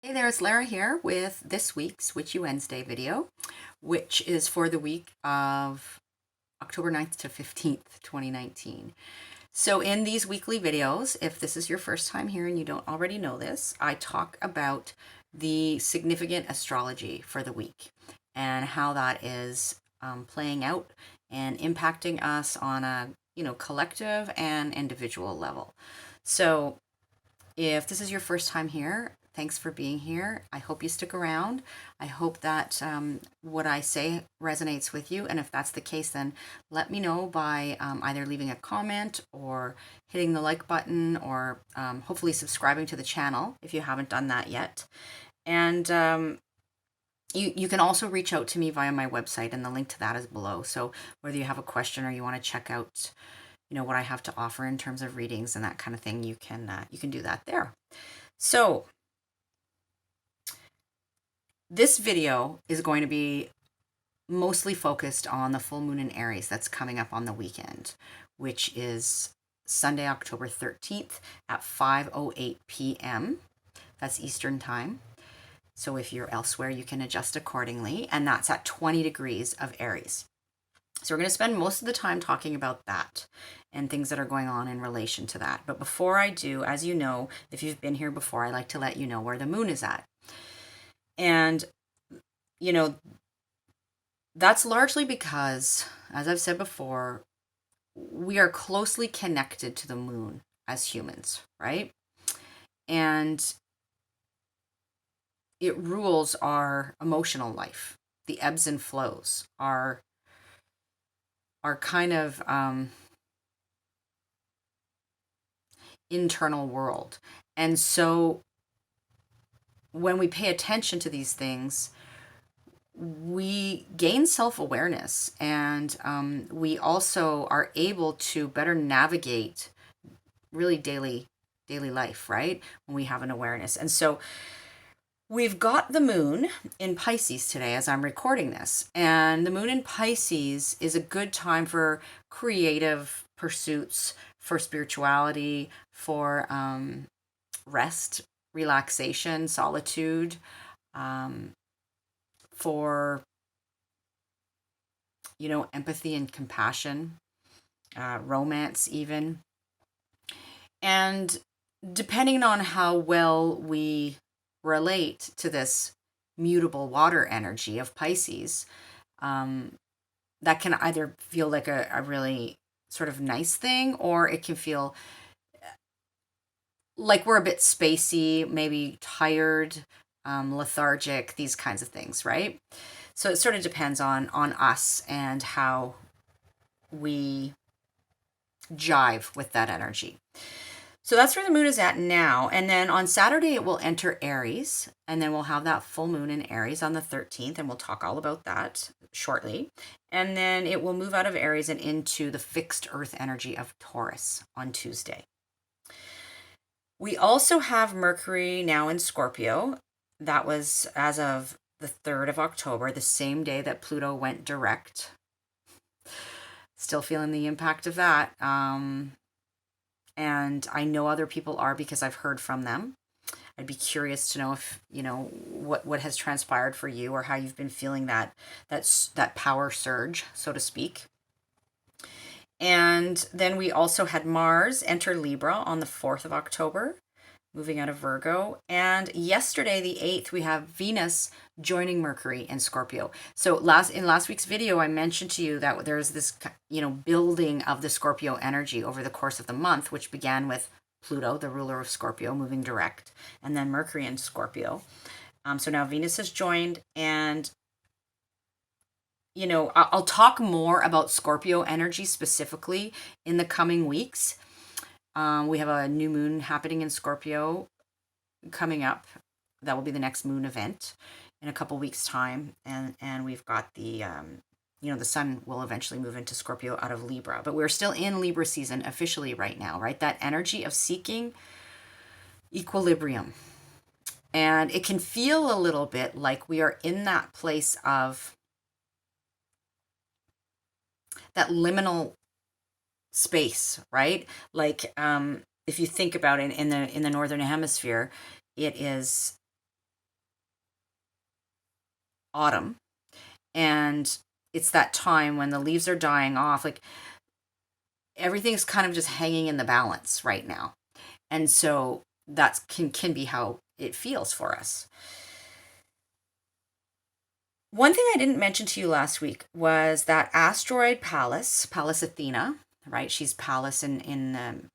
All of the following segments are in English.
Hey there, it's Lara here with this week's Witchy Wednesday video, which is for the week of October 9th to 15th, 2019. So in these weekly videos, if this is your first time here and you don't already know this, I talk about the significant astrology for the week and how that is playing out and impacting us on a collective and individual level. So if this is your first time here, thanks for being here. I hope you stick around. I hope that what I say resonates with you. And if that's the case, then let me know by either leaving a comment or hitting the like button or hopefully subscribing to the channel if you haven't done that yet. And you can also reach out to me via my website, and the link to that is below. So whether you have a question or you want to check out what I have to offer in terms of readings and that kind of thing, you can do that there. So this video is going to be mostly focused on the full moon in Aries that's coming up on the weekend, which is Sunday, October 13th at 5:08 p.m. That's Eastern time. So if you're elsewhere, you can adjust accordingly, and that's at 20 degrees of Aries. So we're going to spend most of the time talking about that and things that are going on in relation to that. But before I do, as you know, if you've been here before, I like to let you know where the moon is at. And, that's largely because, as I've said before, we are closely connected to the moon as humans, right? And it rules our emotional life. The ebbs and flows, our kind of internal world. And so when we pay attention to these things, we gain self-awareness, and we also are able to better navigate really daily life, right? When we have an awareness. And so we've got the moon in Pisces today as I'm recording this. And the moon in Pisces is a good time for creative pursuits, for spirituality, for rest, relaxation, solitude, for empathy and compassion, romance even. And depending on how well we relate to this mutable water energy of Pisces, that can either feel like a really sort of nice thing, or it can feel like we're a bit spacey, maybe tired, lethargic, these kinds of things, right? So it sort of depends on us and how we jive with that energy. So that's where the moon is at now. And then on Saturday, it will enter Aries. And then we'll have that full moon in Aries on the 13th. And we'll talk all about that shortly. And then it will move out of Aries and into the fixed earth energy of Taurus on Tuesday. We also have Mercury now in Scorpio. That was as of the 3rd of October, the same day that Pluto went direct. Still feeling the impact of that. And I know other people are, because I've heard from them. I'd be curious to know if, what has transpired for you, or how you've been feeling that power surge, so to speak. And then we also had Mars enter Libra on the 4th of October, moving out of Virgo. And yesterday, the 8th, we have Venus joining Mercury in Scorpio. So in last week's video, I mentioned to you that there's this, building of the Scorpio energy over the course of the month, which began with Pluto, the ruler of Scorpio, moving direct, and then Mercury in Scorpio. So now Venus has joined, and I'll talk more about Scorpio energy specifically in the coming weeks. We have a new moon happening in Scorpio coming up. That will be the next moon event in a couple weeks' time. And we've got the, the sun will eventually move into Scorpio out of Libra. But we're still in Libra season officially right now, right? That energy of seeking equilibrium. And it can feel a little bit like we are in that place of that liminal space, right? Like if you think about it in the northern hemisphere, it is autumn, and it's that time when the leaves are dying off. Like everything's kind of just hanging in the balance right now. And so that can be how it feels for us. One thing I didn't mention to you last week was that asteroid Pallas, Pallas Athena, right? She's Pallas in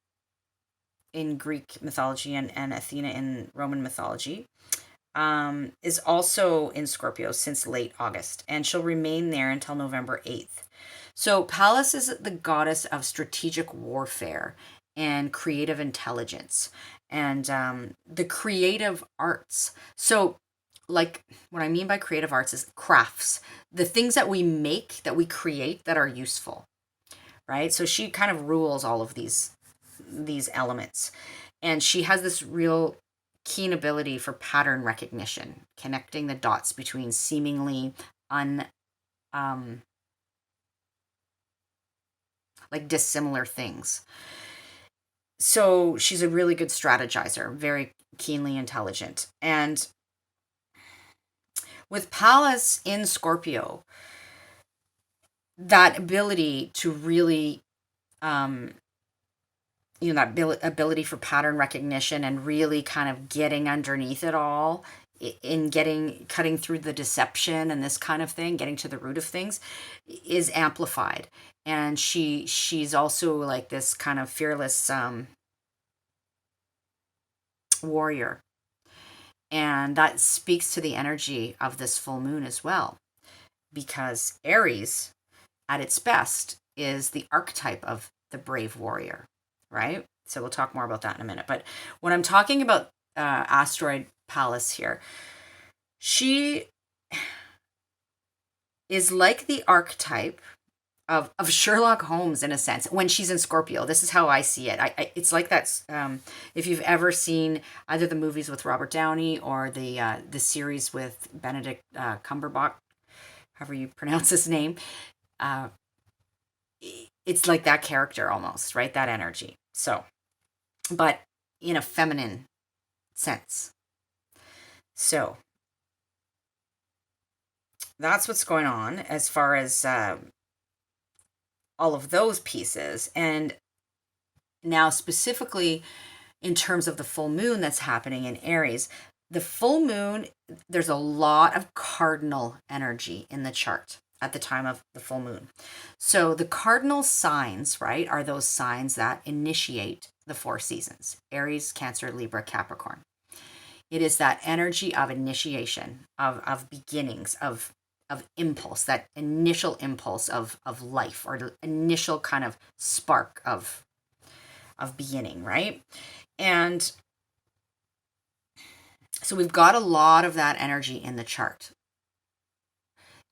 Greek mythology and Athena in Roman mythology, is also in Scorpio since late August, and she'll remain there until November 8th. So Pallas is the goddess of strategic warfare and creative intelligence and the creative arts. So, like, what I mean by creative arts is crafts, the things that we make, that we create that are useful, right? So she kind of rules all of these elements, and she has this real keen ability for pattern recognition, connecting the dots between seemingly un like dissimilar things. So she's a really good strategizer, very keenly intelligent. And with Pallas in Scorpio, that ability to really that ability for pattern recognition and really kind of getting underneath it all, in cutting through the deception and this kind of thing, getting to the root of things, is amplified. And she's also like this kind of fearless warrior, and that speaks to the energy of this full moon as well, because Aries at its best is the archetype of the brave warrior, right? So we'll talk more about that in a minute. But when I'm talking about asteroid Pallas here, she is like the archetype of Sherlock Holmes in a sense when she's in Scorpio. This is how I see it. It's like that. If you've ever seen either the movies with Robert Downey or the series with Benedict Cumberbatch, however you pronounce his name, it's like that character almost, right? That energy. So, but in a feminine sense. So that's what's going on as far as all of those pieces. And now specifically in terms of the full moon that's happening in Aries, the full moon, there's a lot of cardinal energy in the chart at the time of the full moon. So the cardinal signs, right, are those signs that initiate the four seasons: Aries, Cancer, Libra, Capricorn. It is that energy of initiation, of beginnings, of impulse, that initial impulse of life, or the initial kind of spark of beginning, right? And so we've got a lot of that energy in the chart.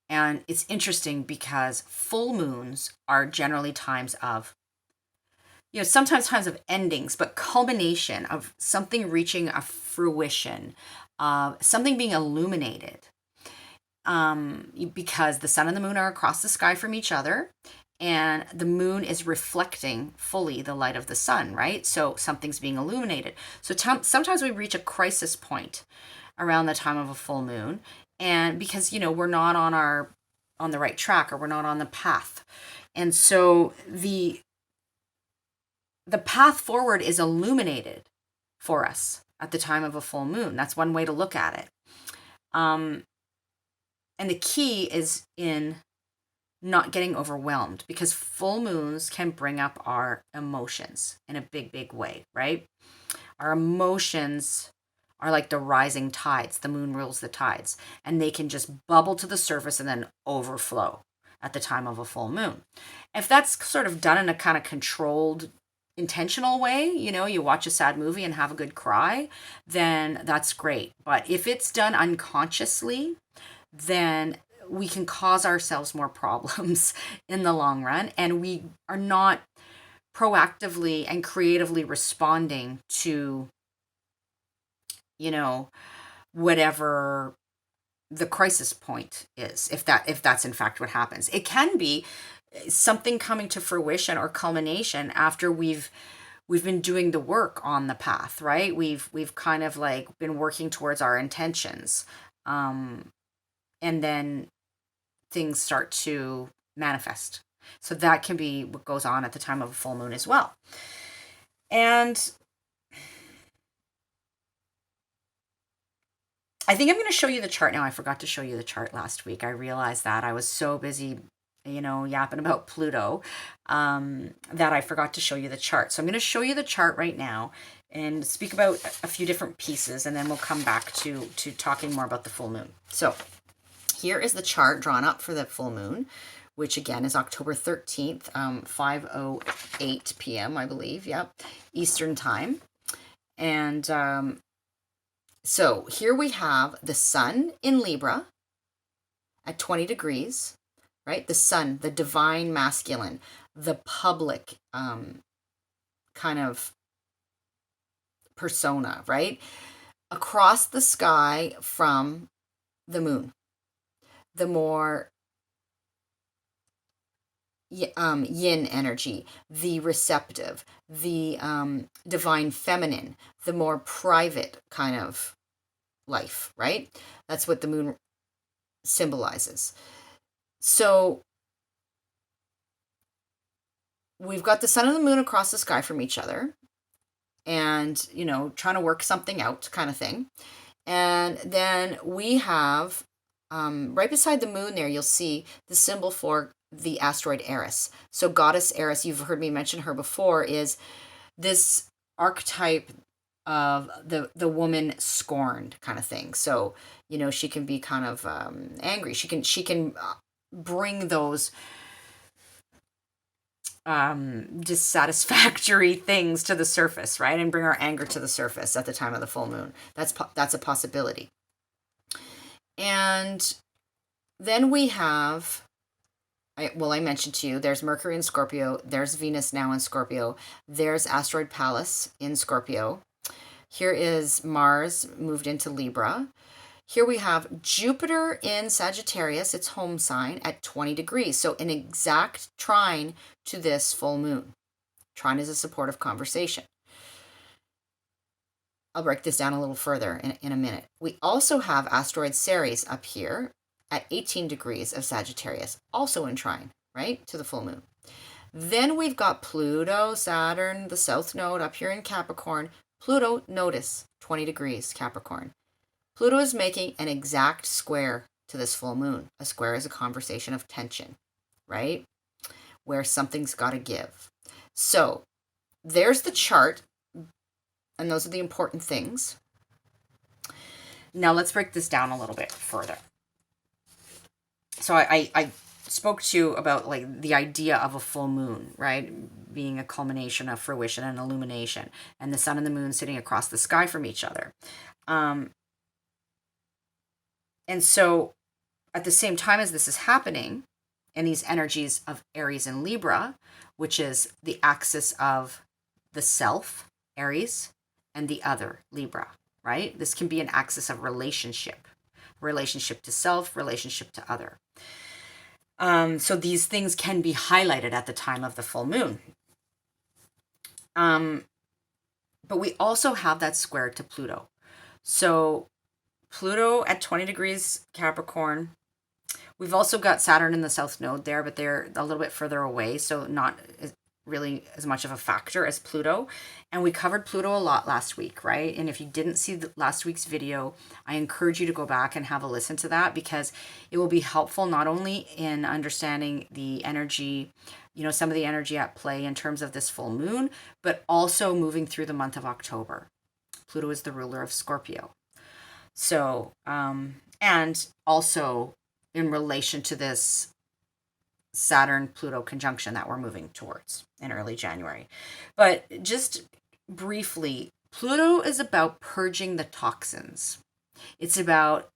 And it's interesting because full moons are generally times of, sometimes times of endings, but culmination of something reaching a fruition, something being illuminated. Because the sun and the moon are across the sky from each other, and the moon is reflecting fully the light of the sun, right? So something's being illuminated. So sometimes we reach a crisis point around the time of a full moon, and because we're not on the right track, or we're not on the path, and so the path forward is illuminated for us at the time of a full moon. That's one way to look at it. And the key is in not getting overwhelmed, because full moons can bring up our emotions in a big, big way, right? Our emotions are like the rising tides. The moon rules the tides, and they can just bubble to the surface and then overflow at the time of a full moon. If that's sort of done in a kind of controlled, intentional way, you watch a sad movie and have a good cry, then that's great. But if it's done unconsciously, then we can cause ourselves more problems in the long run, and we are not proactively and creatively responding to whatever the crisis point is, if that's in fact what happens. It can be something coming to fruition or culmination after we've been doing the work on the path, right? We've kind of like been working towards our intentions, and then things start to manifest. So that can be what goes on at the time of a full moon as well. And I think I'm going to show you the chart now. I forgot to show you the chart last week. I realized that I was so busy, yapping about Pluto, that I forgot to show you the chart. So I'm going to show you the chart right now and speak about a few different pieces, and then we'll come back to talking more about the full moon. So here is the chart drawn up for the full moon, which again is October 13th, 5:08 p.m., I believe. Yep, Eastern time. And so here we have the sun in Libra at 20 degrees, right? The sun, the divine masculine, the public kind of persona, right? Across the sky from the moon, the more yin energy, the receptive, the divine feminine, the more private kind of life, right? That's what the moon symbolizes. So we've got the sun and the moon across the sky from each other, and trying to work something out kind of thing. And then we have right beside the moon there, you'll see the symbol for the asteroid Aries. So goddess Aries, you've heard me mention her before, is this archetype of the woman scorned kind of thing. So she can be kind of angry. She can bring those dissatisfactory things to the surface, right? And bring our anger to the surface at the time of the full moon. That's a possibility. And then we have, I mentioned to you, there's Mercury in Scorpio, there's Venus now in Scorpio, there's asteroid Pallas in Scorpio. Here is Mars moved into Libra. Here we have Jupiter in Sagittarius, its home sign, at 20 degrees. So an exact trine to this full moon. Trine is a supportive conversation. I'll break this down a little further in a minute. We also have asteroid Ceres up here at 18 degrees of Sagittarius, also in trine, right, to the full moon. Then we've got Pluto, Saturn, the south node up here in Capricorn. Pluto, notice, 20 degrees Capricorn. Pluto is making an exact square to this full moon. A square is a conversation of tension, right? Where something's got to give. So there's the chart, and those are the important things. Now let's break this down a little bit further. So I spoke to you about like the idea of a full moon, right? Being a culmination of fruition and illumination, and the sun and the moon sitting across the sky from each other. And so at the same time as this is happening, and these energies of Aries and Libra, which is the axis of the self, Aries, and the other, Libra, right? This can be an axis of relationship to self, relationship to other. So these things can be highlighted at the time of the full moon. But we also have that square to Pluto. So Pluto at 20 degrees Capricorn. We've also got Saturn in the south node there, but they're a little bit further away, so not really as much of a factor as Pluto. And we covered Pluto a lot last week, right? And if you didn't see last week's video, I encourage you to go back and have a listen to that, because it will be helpful not only in understanding the energy, some of the energy at play in terms of this full moon, but also moving through the month of October. Pluto is the ruler of Scorpio. So, and also in relation to this Saturn-Pluto conjunction that we're moving towards in early January. But just briefly, Pluto is about purging the toxins. It's about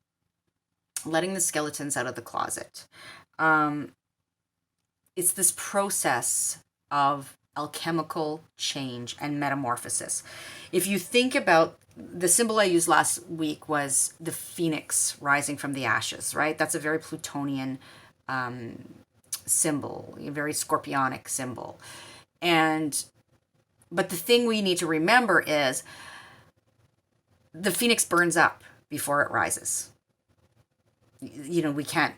letting the skeletons out of the closet. It's this process of alchemical change and metamorphosis. If you think about the symbol I used last week was the phoenix rising from the ashes, right? That's a very Plutonian symbol, a very scorpionic symbol. But the thing we need to remember is the phoenix burns up before it rises. we can't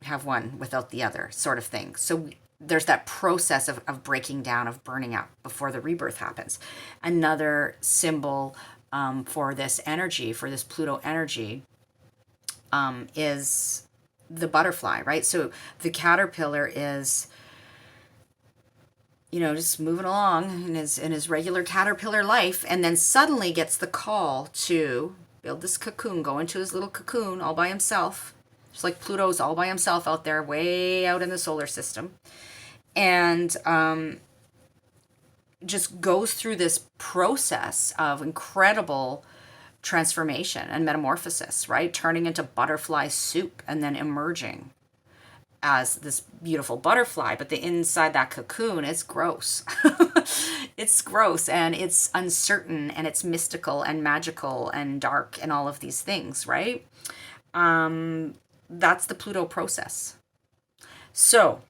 have one without the other, sort of thing. So there's that process of breaking down, of burning up before the rebirth happens. Another symbol for this energy, for this Pluto energy, is the butterfly, right? So the caterpillar is, just moving along in his regular caterpillar life, and then suddenly gets the call to build this cocoon, go into his little cocoon all by himself. Just like Pluto's all by himself out there, way out in the solar system, and just goes through this process of incredible transformation and metamorphosis, right? Turning into butterfly soup and then emerging as this beautiful butterfly. But the inside that cocoon is gross. It's gross, and it's uncertain, and it's mystical and magical and dark and all of these things, right? That's the Pluto process. So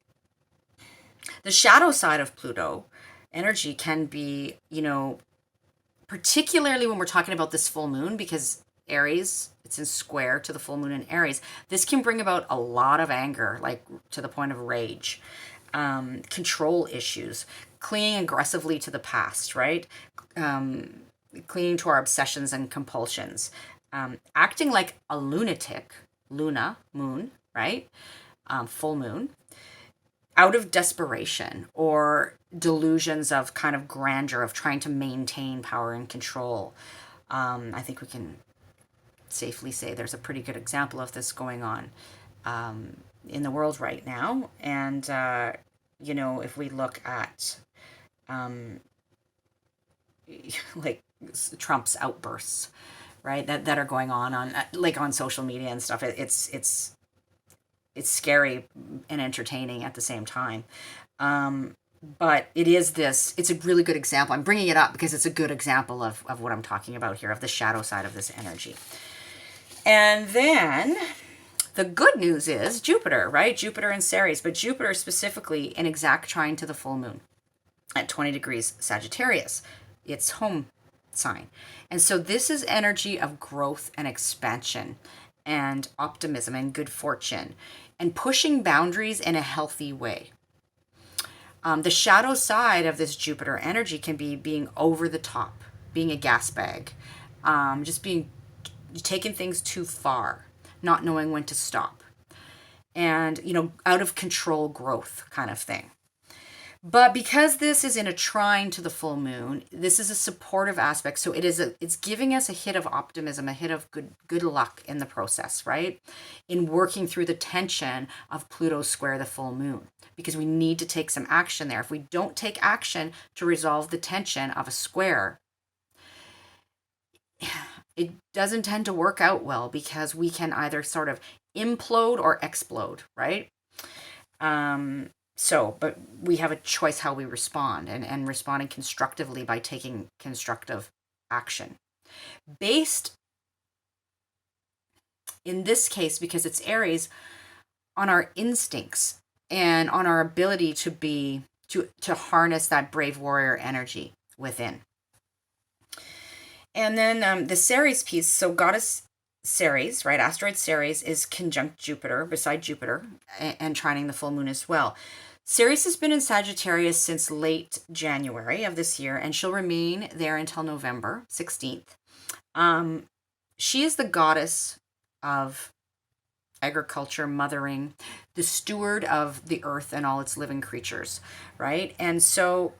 the shadow side of Pluto energy can be, particularly when we're talking about this full moon, because Aries, it's in square to the full moon in Aries, this can bring about a lot of anger, like to the point of rage, control issues, clinging aggressively to the past, right? Clinging to our obsessions and compulsions, acting like a lunatic, Luna, moon, right? Full moon, out of desperation or delusions of kind of grandeur, of trying to maintain power and control. I think we can safely say there's a pretty good example of this going on in the world right now. And, if we look at like Trump's outbursts, right, that are going on like on social media and stuff, it's scary and entertaining at the same time. But it's a really good example. I'm bringing it up because it's a good example of what I'm talking about here, of the shadow side of this energy. And then the good news is Jupiter, right? Jupiter and Ceres, but Jupiter specifically in exact trine to the full moon at 20 degrees Sagittarius, its home sign. And so this is energy of growth and expansion and optimism and good fortune and pushing boundaries in a healthy way. The shadow side of this Jupiter energy can be being over the top, being a gas bag, just taking things too far, not knowing when to stop, and, out of control growth kind of thing. But because this is in a trine to the full moon, this is a supportive aspect. So it's giving us a hit of optimism, a hit of good luck in the process, right? In working through the tension of Pluto square the full moon, because we need to take some action there. If we don't take action to resolve the tension of a square, it doesn't tend to work out well, because we can either sort of implode or explode, right? But we have a choice how we respond, and responding constructively by taking constructive action. Based, in this case, because it's Aries, on our instincts and on our ability to harness that brave warrior energy within. And then the Ceres piece, so goddess Ceres, right, asteroid Ceres is conjunct Jupiter, beside Jupiter, and trining the full moon as well. Ceres has been in Sagittarius since late January of this year, and she'll remain there until November 16th. She is the goddess of agriculture, mothering, the steward of the earth and all its living creatures, right? And so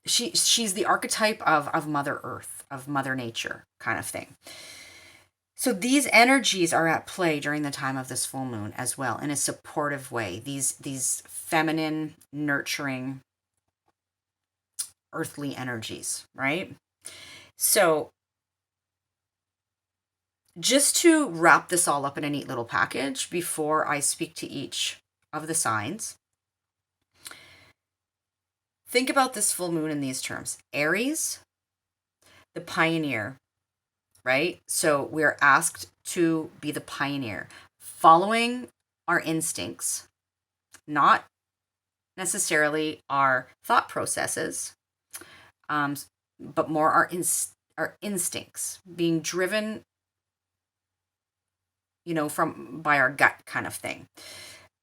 she's the archetype of Mother Earth, of Mother Nature kind of thing. So these energies are at play during the time of this full moon as well, in a supportive way. These feminine, nurturing, earthly energies, right? So just to wrap this all up in a neat little package before I speak to each of the signs, think about this full moon in these terms. Aries, the pioneer, right? So we're asked to be the pioneer, following our instincts, not necessarily our thought processes, but more our instincts, being driven from by our gut kind of thing.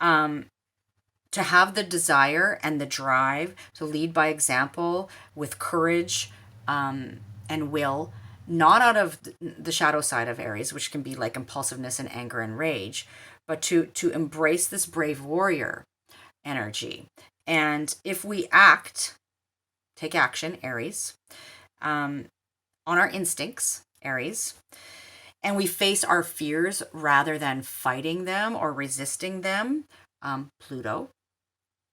To have the desire and the drive to lead by example with courage and will, not out of the shadow side of Aries, which can be like impulsiveness and anger and rage, but to embrace this brave warrior energy. And if we take action, Aries, on our instincts, Aries, and we face our fears rather than fighting them or resisting them, Pluto.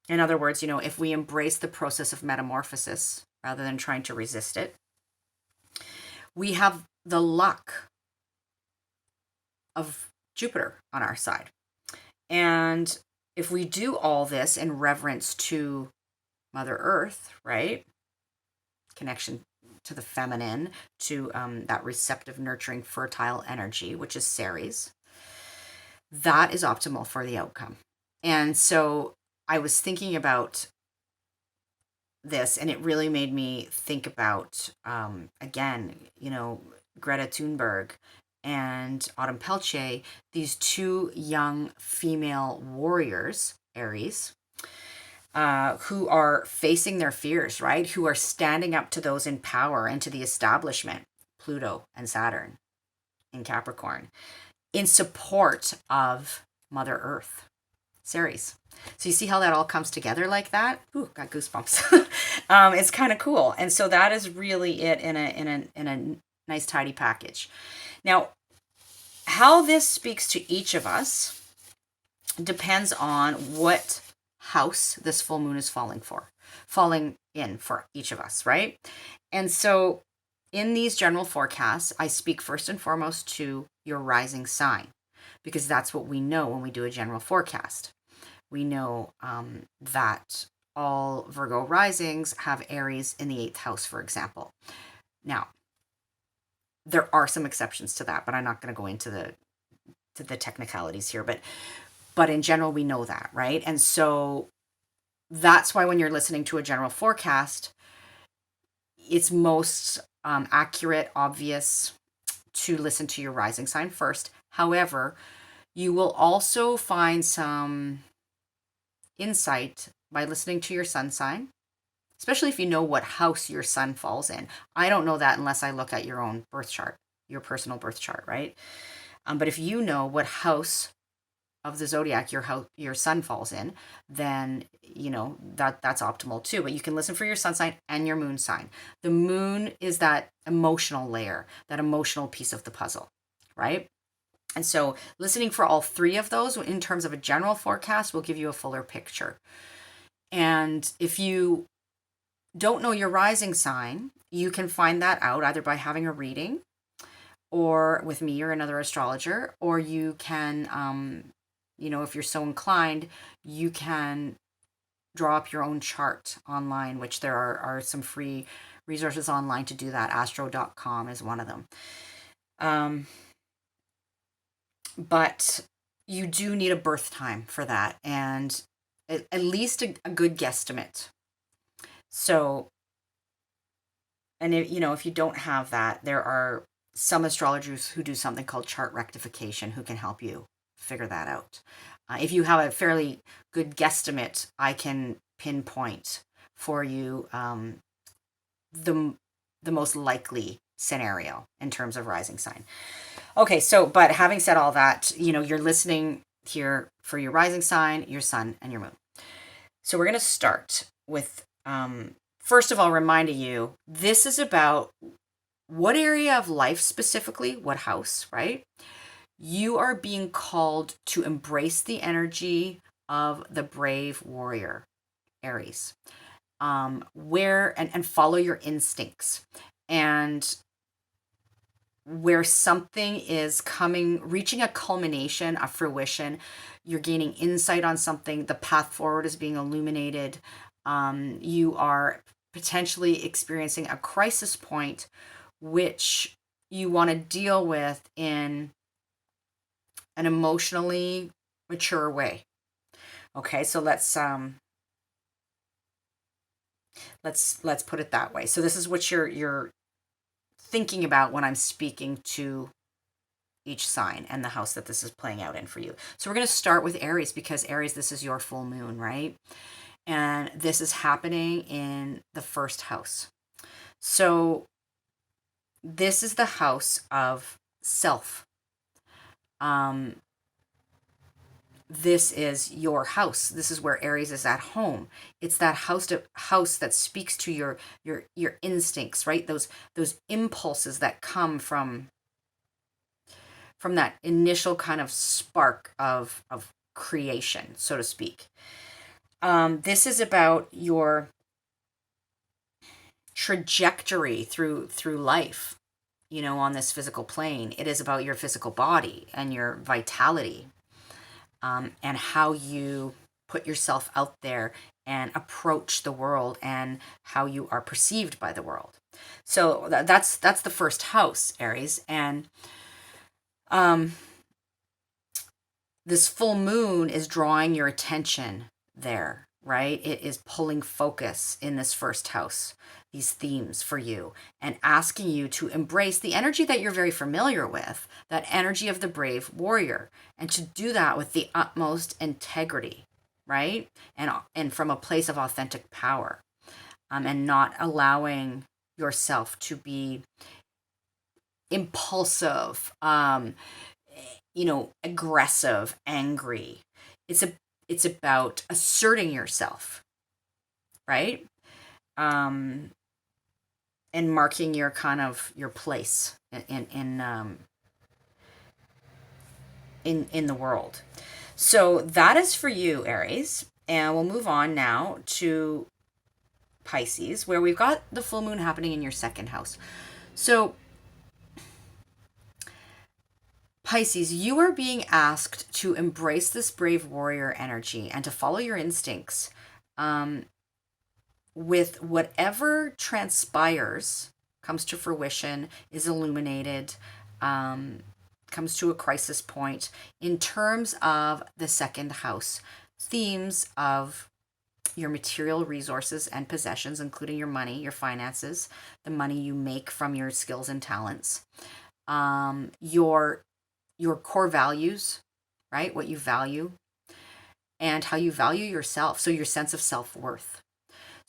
In other words, if we embrace the process of metamorphosis rather than trying to resist it, we have the luck of Jupiter on our side. And if we do all this in reverence to Mother Earth, right? Connection to the feminine, to that receptive, nurturing, fertile energy, which is Ceres, that is optimal for the outcome. And so I was thinking about this, and it really made me think about, again, Greta Thunberg and Autumn Peltier, these two young female warriors, Aries, who are facing their fears, right? Who are standing up to those in power and to the establishment, Pluto and Saturn in Capricorn, in support of Mother Earth, Ceres. So you see how that all comes together like that? Ooh, got goosebumps. It's kind of cool. And so that is really it in a nice tidy package. Now, how this speaks to each of us depends on what house this full moon is falling in for each of us, right? And so in these general forecasts, I speak first and foremost to your rising sign, because that's what we know when we do a general forecast. We know that all Virgo risings have Aries in the 8th house, for example. Now, there are some exceptions to that, but I'm not going to go into the technicalities here. But in general, we know that, right? And so that's why when you're listening to a general forecast, it's most accurate, obvious to listen to your rising sign first. However, you will also find some insight by listening to your sun sign, especially if you know what house your sun falls in. I don't know that unless I look at your own birth chart, your personal birth chart, right? But if you know what house of the zodiac your sun falls in, then that's optimal too. But you can listen for your sun sign and your moon sign. The moon is that emotional layer, that emotional piece of the puzzle, right? And so listening for all three of those in terms of a general forecast will give you a fuller picture. And if you don't know your rising sign, you can find that out either by having a reading or with me or another astrologer, or you can, if you're so inclined, you can draw up your own chart online, which there are some free resources online to do that. Astro.com is one of them. But you do need a birth time for that, and at least a good guesstimate. So, and if you don't have that, there are some astrologers who do something called chart rectification who can help you figure that out. If you have a fairly good guesstimate, I can pinpoint for you the most likely scenario in terms of rising sign. Okay, so, but having said all that, you're listening here for your rising sign, your sun, and your moon. So we're going to start with, first of all, reminding you, this is about what area of life specifically, what house, right? You are being called to embrace the energy of the brave warrior, Aries, and follow your instincts. And where something is reaching a culmination, a fruition, you're gaining insight on something, the path forward is being illuminated, you are potentially experiencing a crisis point, which you want to deal with in an emotionally mature way. Okay, so let's put it that way. So this is what you're thinking about when I'm speaking to each sign and the house that this is playing out in for you. So we're going to start with Aries, because Aries, this is your full moon, right? And this is happening in the first house. So this is the house of self. This is your house. This is where Aries is at home. It's that house that speaks to your instincts, right? Those impulses that come from that initial kind of spark of creation, so to speak. This is about your trajectory through life, you know, on this physical plane. It is about your physical body and your vitality, and how you put yourself out there and approach the world, and how you are perceived by the world. So that's the first house, Aries. And this full moon is drawing your attention there, right? It is pulling focus in this first house, these themes for you, and asking you to embrace the energy that you're very familiar with, that energy of the brave warrior, and to do that with the utmost integrity, right? And from a place of authentic power, and not allowing yourself to be impulsive, you know, aggressive, angry. It's about asserting yourself, right? And marking your kind of your place in the world. So that is for you, Aries. And we'll move on now to Pisces, where we've got the full moon happening in your second house. So Pisces, you are being asked to embrace this brave warrior energy and to follow your instincts, with whatever transpires, comes to fruition, is illuminated, comes to a crisis point in terms of the second house themes of your material resources and possessions, including your money, your finances, the money you make from your skills and talents, your core values, right? What you value and how you value yourself. So your sense of self-worth.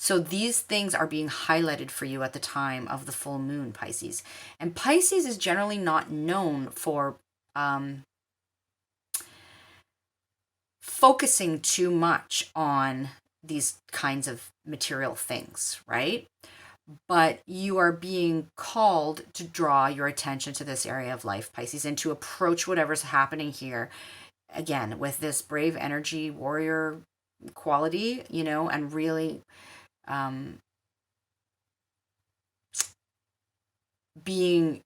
So these things are being highlighted for you at the time of the full moon, Pisces. And Pisces is generally not known for focusing too much on these kinds of material things, right? But you are being called to draw your attention to this area of life, Pisces, and to approach whatever's happening here, again, with this brave energy, warrior quality, you know, and really being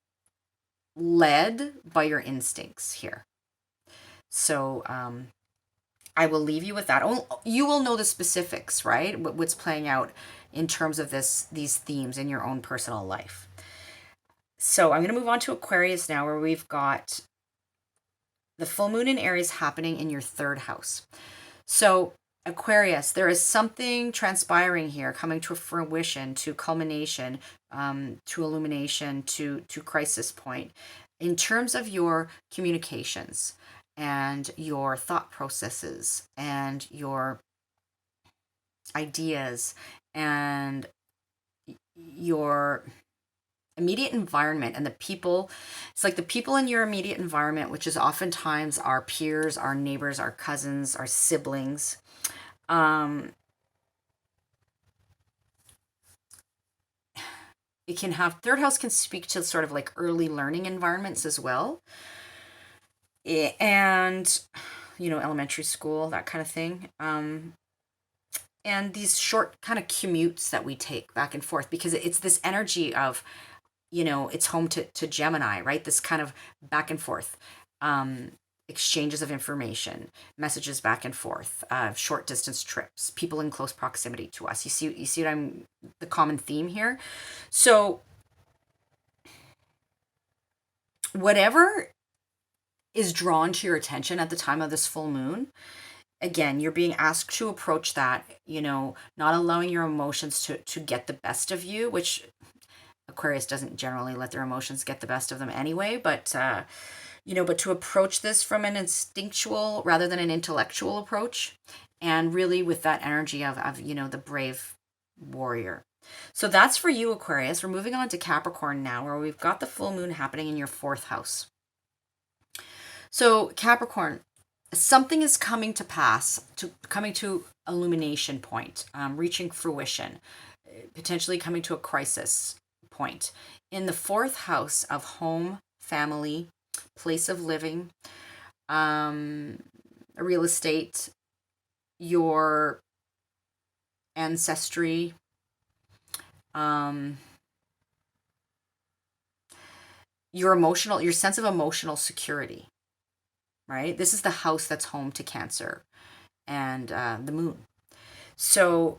led by your instincts here. So I will leave you with that. You will know the specifics, right? What's playing out in terms of these themes in your own personal life. So I'm going to move on to Aquarius now, where we've got the full moon in Aries happening in your third house. So Aquarius, there is something transpiring here, coming to fruition, to culmination, to illumination, to crisis point, in terms of your communications and your thought processes and your ideas and your immediate environment and the people. It's like the people in your immediate environment, which is oftentimes our peers, our neighbors, our cousins, our siblings. It can have, third house can speak to sort of like early learning environments as well. And, you know, elementary school, that kind of thing. And these short kind of commutes that we take back and forth, because it's this energy of, you know, it's home to Gemini, right? This kind of back and forth, exchanges of information, messages back and forth, short distance trips, people in close proximity to us. You see what the common theme here. So whatever is drawn to your attention at the time of this full moon, again, you're being asked to approach that, you know, not allowing your emotions to get the best of you, which Aquarius doesn't generally let their emotions get the best of them anyway, but but to approach this from an instinctual rather than an intellectual approach, and really with that energy of the brave warrior. So that's for you, Aquarius. We're moving on to Capricorn now, where we've got the full moon happening in your 4th house. So Capricorn, something is coming to pass, coming to illumination point, reaching fruition, potentially coming to a crisis point in the 4th house of home, family, place of living, real estate, your ancestry, your sense of emotional security, right? This is the house that's home to Cancer and the moon. So,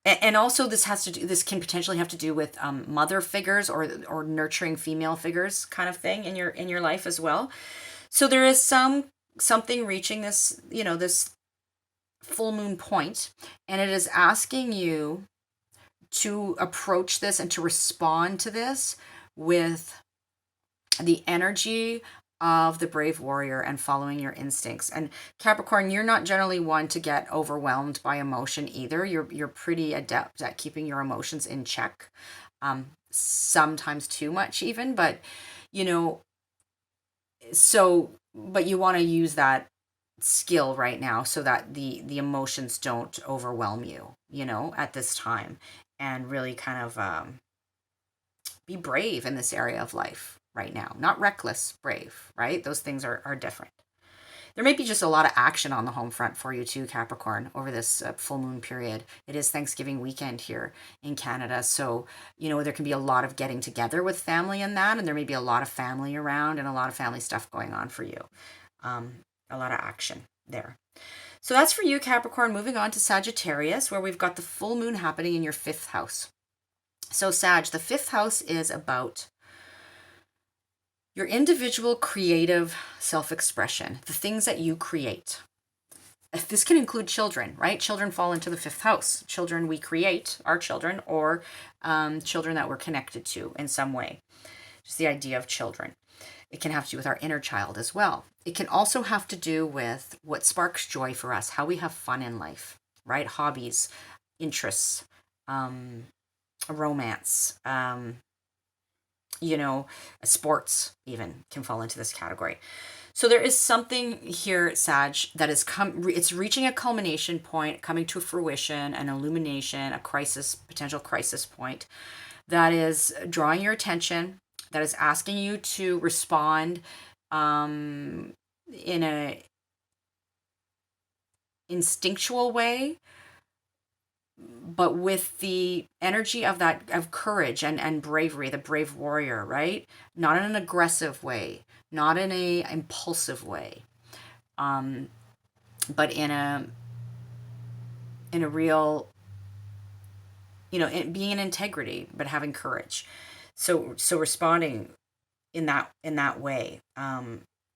and also this can potentially have to do with mother figures or nurturing female figures kind of thing in your life as well. So there is something reaching this, this full moon point, and it is asking you to approach this and to respond to this with the energy of the brave warrior and following your instincts. And Capricorn, you're not generally one to get overwhelmed by emotion either. You're pretty adept at keeping your emotions in check, sometimes too much even, but but you want to use that skill right now so that the emotions don't overwhelm you, at this time, and really kind of be brave in this area of life right now. Not reckless, brave, right? Those things are different. There may be just a lot of action on the home front for you too, Capricorn, over this full moon period. It is Thanksgiving weekend here in Canada. So, there can be a lot of getting together with family in that, and there may be a lot of family around and a lot of family stuff going on for you. A lot of action there. So that's for you, Capricorn. Moving on to Sagittarius, where we've got the full moon happening in your 5th house. So Sag, the 5th house is about your individual creative self-expression, the things that you create. This can include children, right? Children fall into the 5th house. Children we create, our children, or children that we're connected to in some way. Just the idea of children. It can have to do with our inner child as well. It can also have to do with what sparks joy for us, how we have fun in life, right? Hobbies, interests, romance, sports even can fall into this category. So there is something here, Sag, that is it's reaching a culmination point, coming to fruition, an illumination, a crisis, potential crisis point that is drawing your attention, that is asking you to respond in a instinctual way, but with the energy of courage and bravery, the brave warrior, right? Not in an aggressive way, not in a impulsive way, but in a real, being in integrity, but having courage. So responding in that way,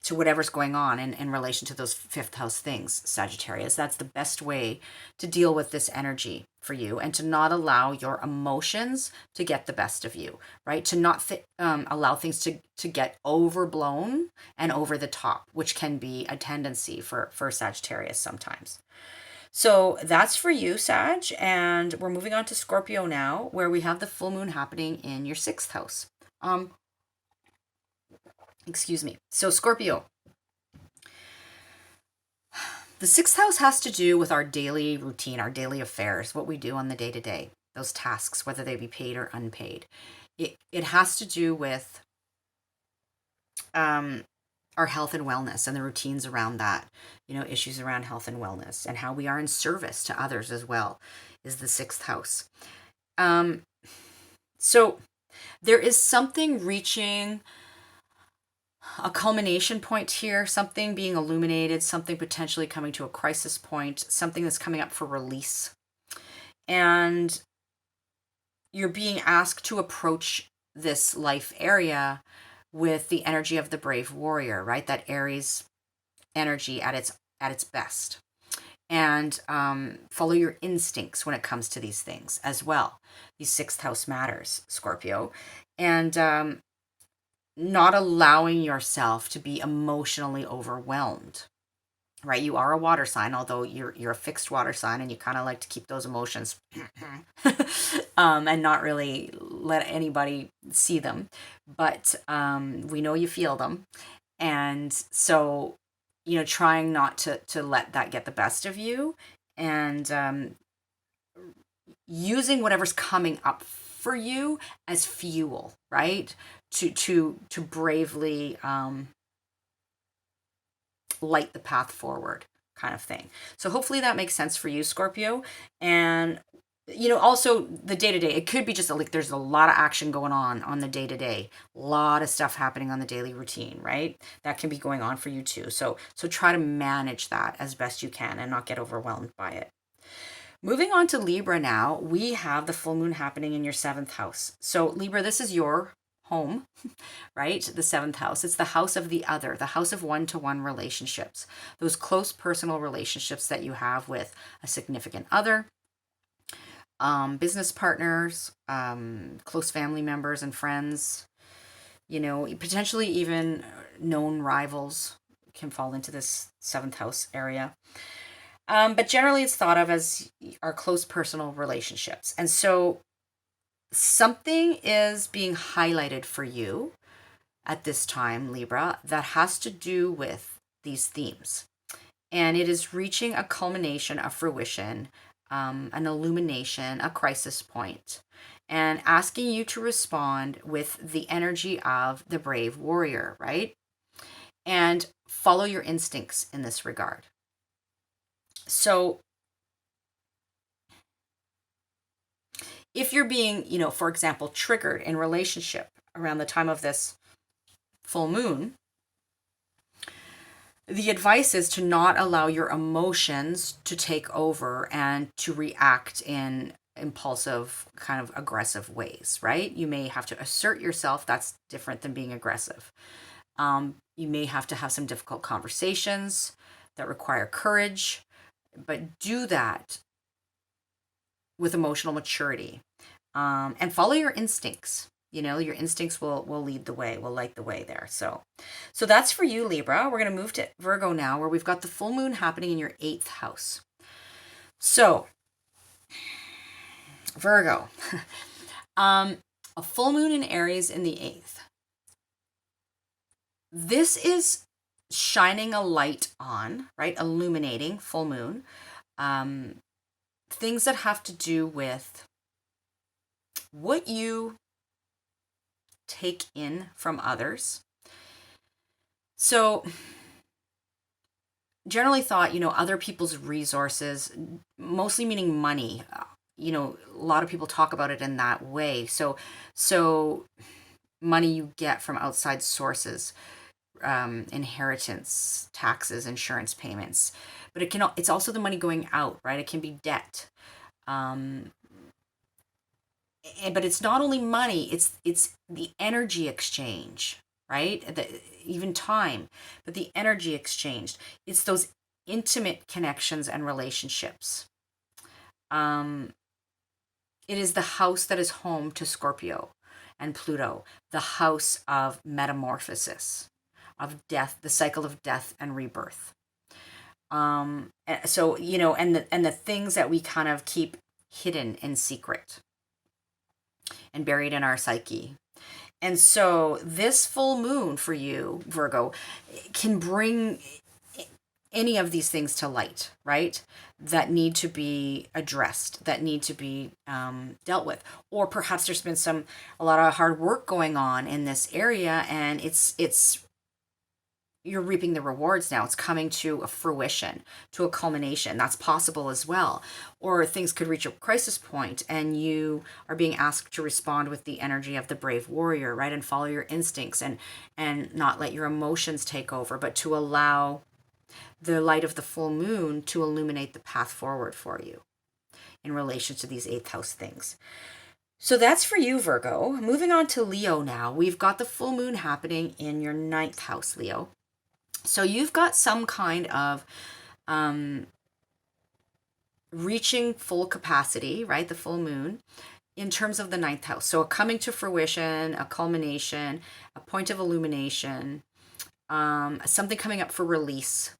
to whatever's going on in relation to those 5th house things, Sagittarius. That's the best way to deal with this energy for you, and to not allow your emotions to get the best of you, right? To not allow things to get overblown and over the top, which can be a tendency for Sagittarius sometimes. So that's for you, Sag. And we're moving on to Scorpio now, where we have the full moon happening in your 6th house. Excuse me. So Scorpio, the 6th house has to do with our daily routine, our daily affairs, what we do on the day-to-day, those tasks, whether they be paid or unpaid. It has to do with our health and wellness and the routines around that, issues around health and wellness, and how we are in service to others as well, is the 6th house. So there is something reaching a culmination point here, something being illuminated, something potentially coming to a crisis point, something that's coming up for release. And you're being asked to approach this life area with the energy of the brave warrior, right? That Aries energy at its best. And follow your instincts when it comes to these things as well. These 6th house matters, Scorpio. And not allowing yourself to be emotionally overwhelmed, right? You are a water sign, although you're a fixed water sign, and you kind of like to keep those emotions and not really let anybody see them. But we know you feel them. And so, trying not to let that get the best of you, and using whatever's coming up for you as fuel, right? To bravely light the path forward, kind of thing. So hopefully that makes sense for you, Scorpio. And also the day-to-day, it could be just like there's a lot of action going on the day-to-day, a lot of stuff happening on the daily routine, right? That can be going on for you too. So try to manage that as best you can and not get overwhelmed by it. Moving on to Libra now, we have the full moon happening in your 7th house. So Libra, this is your home, right? The 7th house. It's the house of the other, the house of one-to-one relationships, those close personal relationships that you have with a significant other, business partners, close family members and friends, potentially even known rivals can fall into this 7th house area. But generally it's thought of as our close personal relationships. And so something is being highlighted for you at this time, Libra, that has to do with these themes. And it is reaching a culmination, a fruition, an illumination, a crisis point, and asking you to respond with the energy of the brave warrior, right? And follow your instincts in this regard. So if you're being, for example, triggered in relationship around the time of this full moon, the advice is to not allow your emotions to take over and to react in impulsive, kind of aggressive ways, right? You may have to assert yourself. That's different than being aggressive. You may have to have some difficult conversations that require courage, but do that with emotional maturity, and follow your instincts. Your instincts will lead the way, will light the way there. So that's for you, Libra. We're going to move to Virgo now, where we've got the full moon happening in your 8th house. So Virgo, a full moon in Aries in the 8th. This is shining a light on, right? Illuminating, full moon. Things that have to do with what you take in from others. So generally thought, other people's resources, mostly meaning money. A lot of people talk about it in that way. So money you get from outside sources, inheritance, taxes, insurance payments, but it's also the money going out, right? It can be debt. But it's not only money, it's the energy exchange, right? Even time, but the energy exchanged. It's those intimate connections and relationships. It is the house that is home to Scorpio and Pluto, the house of metamorphosis, of death, the cycle of death and rebirth. So, and the things that we kind of keep hidden in secret and buried in our psyche. And so this full moon for you, Virgo, can bring any of these things to light, right? That need to be addressed, that need to be dealt with. Or perhaps there's been a lot of hard work going on in this area, and you're reaping the rewards now. It's coming to a fruition, to a culmination. That's possible as well. Or things could reach a crisis point and you are being asked to respond with the energy of the brave warrior, right? And follow your instincts and not let your emotions take over, but to allow the light of the full moon to illuminate the path forward for you in relation to these 8th house things. So that's for you, Virgo. Moving on to Leo now. We've got the full moon happening in your 9th house, Leo. So you've got some kind of reaching full capacity, right? The full moon. in terms of the ninth house. So a coming to fruition, a culmination, a point of illumination, something coming up for release,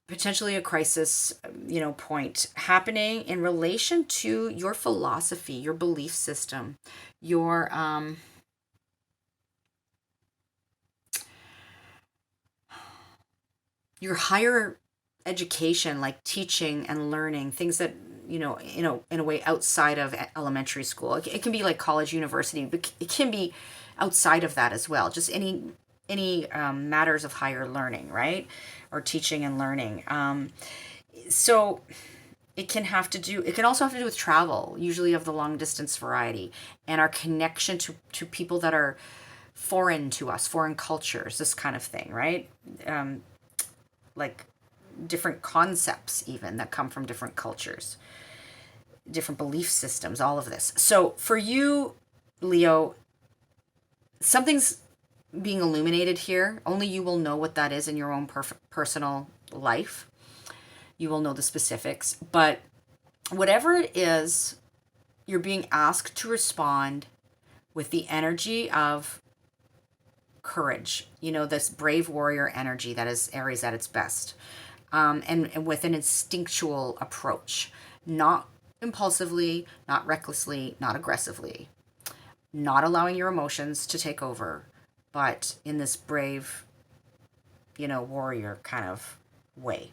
potentially a crisis, point happening in relation to your philosophy, your belief system, your higher education, like teaching and learning things that in a way outside of elementary school. It can be like college, university, but it can be outside of that as well. Just any matters of higher learning, right? Or teaching and learning. So it can also have to do with travel, usually of the long distance variety, and our connection to people that are foreign to us, foreign cultures, this kind of thing, right? Like different concepts even that come from different cultures, different belief systems, all of this. So for you, Leo, something's being illuminated here. Only you will know what that is in your own personal life. You will know the specifics. But whatever it is, you're being asked to respond with the energy of courage, this brave warrior energy that is Aries at its best, and with an instinctual approach, not impulsively, not recklessly, not aggressively, not allowing your emotions to take over, but in this brave, warrior kind of way.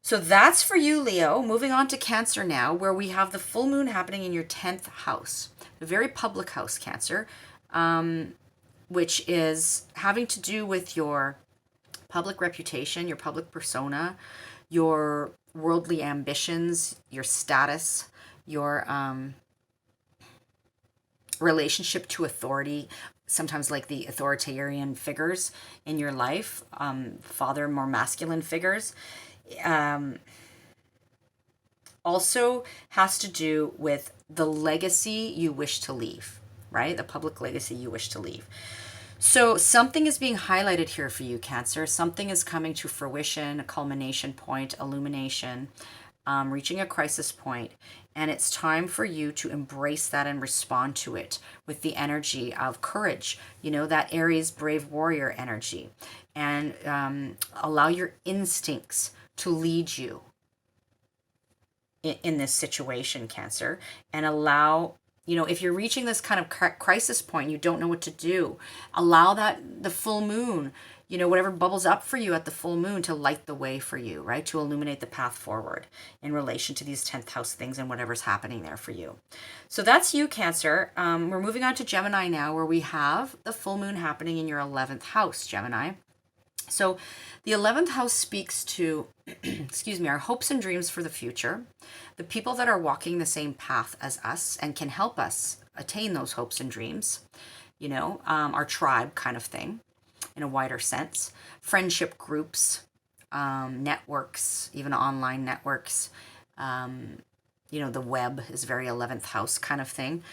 So that's for you, Leo. Moving on to Cancer now, where we have the full moon happening in your 10th house, a very public house, Cancer, which is having to do with your public reputation, your public persona, your worldly ambitions, your status, your relationship to authority, sometimes like the authoritarian figures in your life, father, more masculine figures. Also has to do with the legacy you wish to leave, right? The public legacy you wish to leave. So something is being highlighted here for you, Cancer. Something is coming to fruition, a culmination point, illumination, reaching a crisis point. And it's time for you to embrace that and respond to it with the energy of courage, that Aries brave warrior energy. And allow your instincts to lead you in this situation, Cancer. And allow, if you're reaching this kind of crisis point, you don't know what to do, allow the full moon, whatever bubbles up for you at the full moon to light the way for you, right? To illuminate the path forward in relation to these 10th house things and whatever's happening there for you. So that's you, Cancer. We're moving on to Gemini now, where we have the full moon happening in your 11th house, Gemini. So the 11th house speaks to, our hopes and dreams for the future, the people that are walking the same path as us and can help us attain those hopes and dreams, our tribe kind of thing in a wider sense, friendship groups, networks, even online networks, the web is very 11th house kind of thing.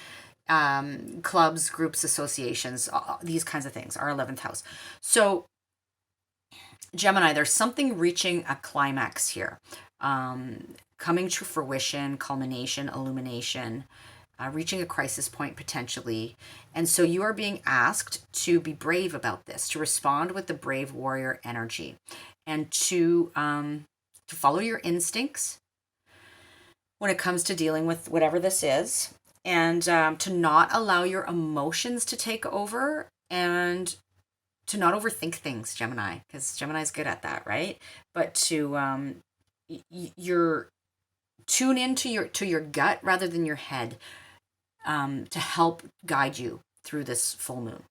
Clubs, groups, associations, these kinds of things are 11th house. So Gemini, there's something reaching a climax here, coming to fruition, culmination, illumination, reaching a crisis point potentially. And so you are being asked to be brave about this, to respond with the brave warrior energy, and to follow your instincts when it comes to dealing with whatever this is, and to not allow your emotions to take over, and to not overthink things, Gemini, because Gemini's good at that, right? But to you're tune into your gut rather than your head, to help guide you through this full moon.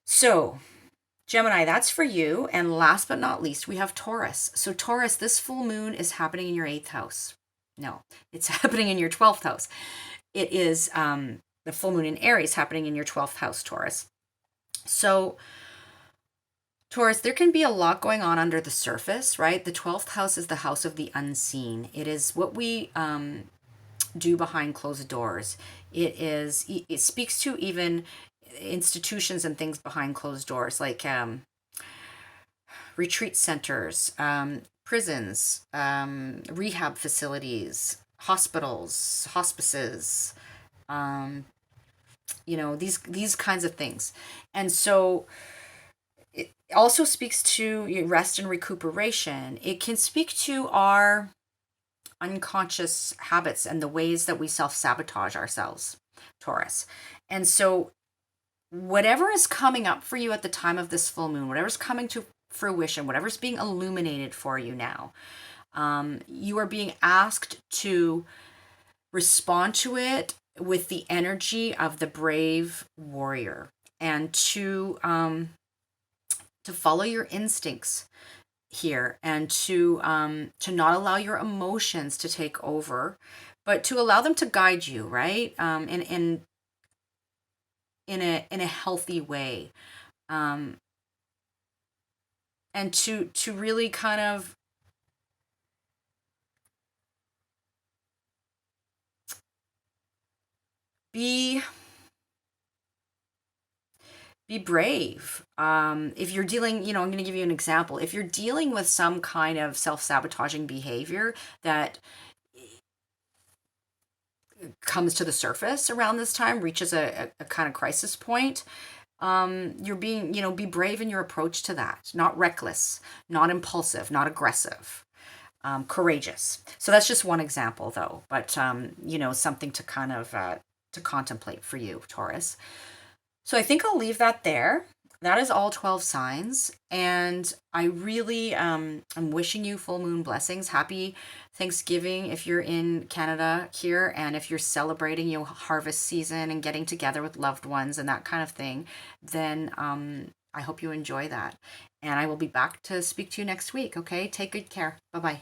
So Gemini, that's for you. And last but not least, we have Taurus. So Taurus, this full moon is happening in your 8th house. No, it's happening in your 12th house. It is the full moon in Aries happening in your 12th house, Taurus. So Taurus, there can be a lot going on under the surface, right? The 12th house is the house of the unseen. It is what we do behind closed doors. It speaks to even institutions and things behind closed doors, like retreat centers, prisons, rehab facilities, hospitals, hospices, you know, these kinds of things. And so it also speaks to rest and recuperation. It can speak to our unconscious habits and the ways that we self-sabotage ourselves, Taurus. And so whatever is coming up for you at the time of this full moon, whatever's coming to fruition, whatever's being illuminated for you now, you are being asked to respond to it with the energy of the brave warrior, and to follow your instincts here, and to not allow your emotions to take over, but to allow them to guide you, right? In a healthy way, and to really kind of be brave. If you're dealing, I'm going to give you an example. If you're dealing with some kind of self-sabotaging behavior that comes to the surface around this time, reaches a kind of crisis point, you're being, be brave in your approach to that. Not reckless, not impulsive, not aggressive, courageous. So that's just one example, though. But something to kind of to contemplate for you, Taurus. So I think I'll leave that there. That is all 12 signs. And I really am wishing you full moon blessings. Happy Thanksgiving if you're in Canada here, and if you're celebrating your harvest season and getting together with loved ones and that kind of thing, then I hope you enjoy that. And I will be back to speak to you next week. Okay, take good care. Bye-bye.